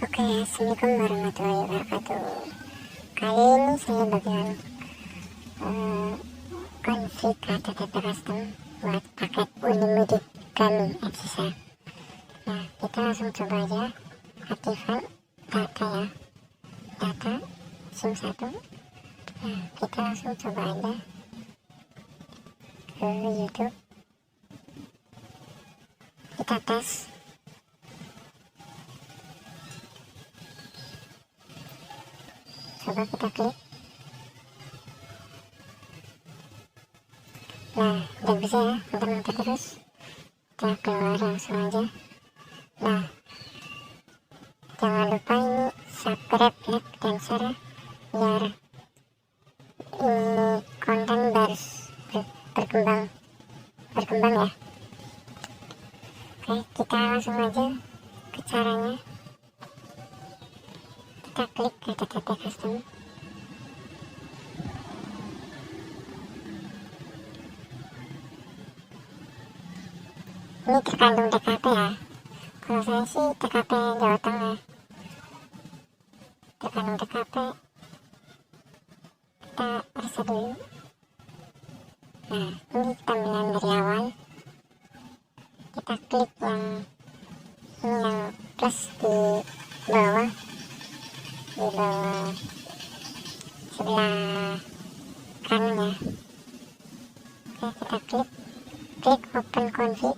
Oke, assalamualaikum warahmatullahi wabarakatuh. Kali ini saya bakalan konfig HTTP custom buat paket unlimited kami Exisa. Nah, kita langsung coba aja aktifkan data ya, data SIM 1. Nah, kita langsung coba aja ke YouTube, kita tes. Coba kita klik. Nah, udah bisa ya, muter-muter terus. Kita keluar langsung aja. Nah, jangan lupa ini subscribe, like, dan share biar ini konten berkembang ya. Oke, kita langsung aja ke caranya. Kita klik HTTP custom. Ini terkandung TKP ya. Kalau saya sih TKP Jawa Tengah. Terkandung TKP. Kita reset dulu. Nah, ini tampilan dari awal. Kita klik yang ini, yang plus di bawah sebelah kanan ya. Oke, kita klik open config.